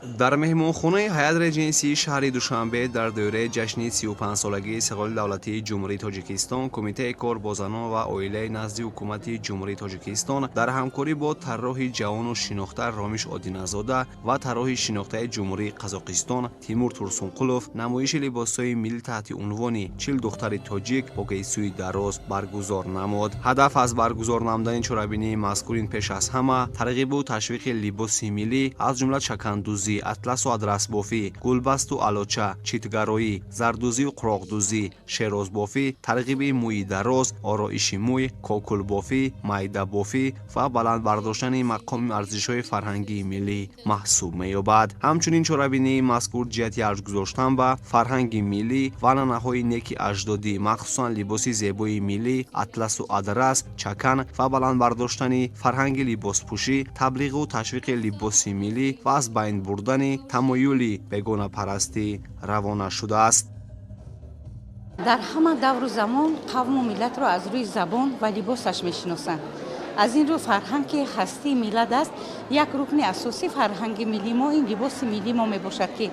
дар меҳмонхонаи ҳайат реҷенсии шаҳри душанбе дар доираи ҷашни 35-солагии истиқлоли давлатии ҷумҳурии тоҷикистон комитаи кор бо занон ва оилаи назди ҳукумати ҷумҳурии тоҷикистон дар ҳамкорӣ бо тарроҳи ҷавону шинохта Ромиш Одиназода ва тарроҳи шинохтаи ҷумҳурии Қазоқистон Тимур Турсунқулов намоиши либосҳои миллӣ таҳти унвони 40 духтари тоҷик бо гайсӯи дароз баргузор намуд. Ҳадаф аз баргузор намудани чорабинии мазкурин пеш аз ҳама тарғибу ташвиқи либоси миллӣ аз ҷумла чакандузӣ, атласу адрасбофӣ, гулбасту алоча, читгароӣ, зардузию қуроқдузӣ, шерозбофӣ, тарғиби мӯи дароз, ороиши мӯй, кокулбофӣ, майдабофӣ ва баландбардоштани мақоми арзишҳои фарҳангии миллӣ маҳсуб меёбад. ҳамчунин чорабинии мазкур ҷиҳати арҷ гузоштан ба фарҳанги миллӣ ва анъанаҳои неки аҷдодӣ, махсусан либоси зебои миллӣ, атласу адрас, чакан ва баландбардоштани фарҳанги либоспӯшӣ, таблиғу ташвиқи либоси миллӣ ва аз байн бурдани тамоюли бегонапарастӣ равона шудааст. дар ҳама давру замон қавму миллатро аз рӯи забон ва либосаш мешиносанд. аз ин рӯ фарҳанги ҳастии миллат аст. як рукни асосии фарҳанги миллӣ мо ин либоси миллӣ мо мебошад ки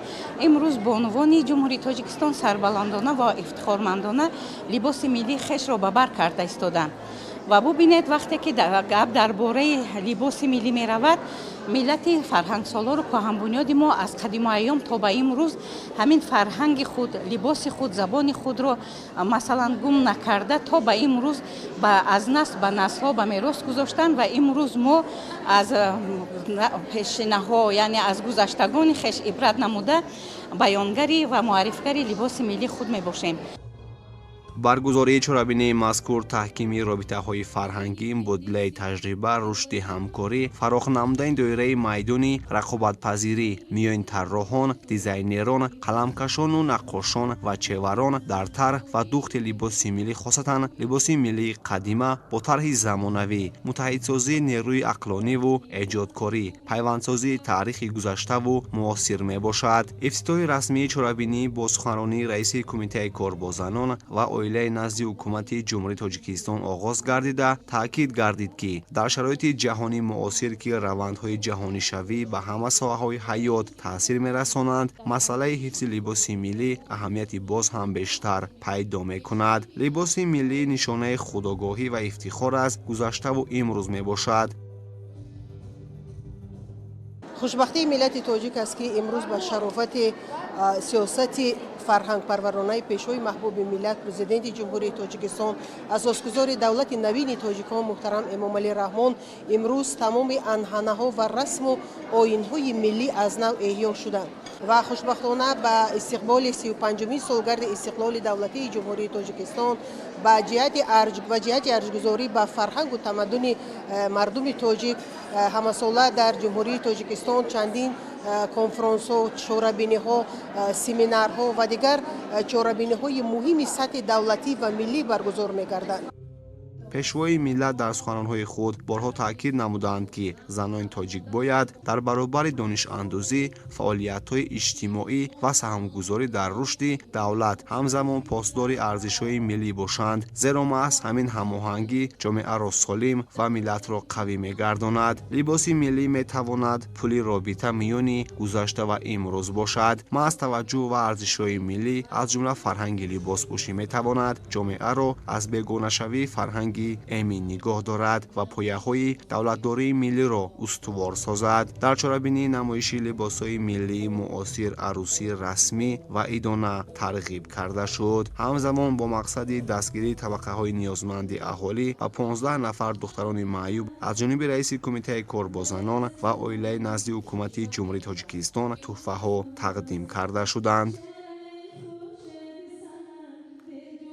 имрӯз бо унвони ҷумҳурии тоҷикистон сарбаландона ва ифтихормандона либоси миллӣ хешро ба бар карда истоданд. ва бубинед вақте ки гап дар бораи либоси миллӣ меравад, миллати фарҳангсолору кӯҳанбунёди мо аз қадиму айём то ба имрӯз ҳамин фарҳанги худ, либоси худ, забони худро масалан гум накарда то ба имрӯз аз наслъ ба наслҳо ба мерос гузоштанд ва имрӯз мо аз пешинаҳо, яъне аз гузаштагони хеш ибрат намуда баёнгари ва муаррифгари либоси миллии худ мебошем. баргузории чорабинии мазкур таҳкими робитаҳои фарҳангӣ, мубодилаи таҷриба, рушди ҳамкорӣ, фарох намудани доираи майдони рақобатпазирӣ миёни тарроҳон, дизайнерон, қаламкашону наққошон ва чеварон дар тарҳ ва духти либоси миллӣ, хосатан либоси миллии қадима бо тарҳи замонавӣ, муттаҳидсозии нерӯи ақлониву эҷодкорӣ, пайвандсозии таърихи гузаштаву муосир мебошад. ифтитоҳи расмии чорабинӣ бо суханронии раиси кумитаи кор бо занон ва оилаи назди ҳукумати ҷумҳурии тоҷикистон оғоз гардида таъкид гардид ки дар шароити ҷаҳонӣ муосир ки равандҳои ҷаҳонишавӣ ба ҳама соҳаҳои ҳаёт таъсир мерасонанд, масъалаи ҳифзи либоси миллӣ аҳамияти боз ҳам бештар пайдо мекунад. либоси миллӣ нишонаи худогоҳӣ ва ифтихор аз гузаштаву имрӯз мебошад. хушбахтии миллати тоҷик аст ки имрӯз ба шарофати сиёсати фарҳангпарваронаи пешвои маҳбуби миллат президенти ҷумҳурии тоҷикистон, асосгузори давлати навини тоҷикон муҳтарам Эмомалӣ Раҳмон имрӯз тамоми анъанаҳо ва расму оинҳои миллӣ аз нав эҳё шуданд ва хушбахтона ба истиқболи 35-умин солгарди истиқлоли давлатии ҷумҳурии тоҷикистон ба ҷиҳати арҷгузорӣ ба фарҳангу тамаддуни мардуми тоҷик ҳамасола дар ҷумҳурии тоҷикистон чандин конферансҳо, чорабиниҳо, семинарҳо ва дигар чорабиниҳои муҳими сатҳи давлатӣ ва миллӣ баргузор мегарданд. пешвои миллат дар суханронҳои худ борҳо таъкид намуданд ки занони тоҷик бояд дар баробари донишандӯзӣ, фаъолиятҳои иҷтимоӣ ва саҳмгузорӣ дар рушди давлат ҳамзамон посдори арзишҳои миллӣ бошанд, зеро маҳз ҳамин ҳамоҳангӣ ҷомеаро солим ва миллатро қавӣ мегардонад. либоси миллӣ метавонад пули робита миёни гузашта ва имрӯз бошад. маҳз таваҷҷӯҳ ва арзишҳои миллӣ аз ҷумла фарҳанги либоспӯшӣ метавонад ҷомеаро аз бегонашавии фарҳанги эмин нигоҳ дорад ва пояҳои давлатдории миллиро устувор созад. дар чорабинии намоиши либосҳои миллии муосир арӯсӣ расмӣ ва идона тарғиб карда шуд. ҳамзамон бо мақсади дастгирии табақаҳои ниёзманди аҳолӣ ва 15 нафар духтарони маъюб аз ҷониби раиси кумитаи кор бо занон ва оилаи назди ҳукумати ҷумҳурии тоҷикистон тӯҳфаҳо тақдим карда шуданд.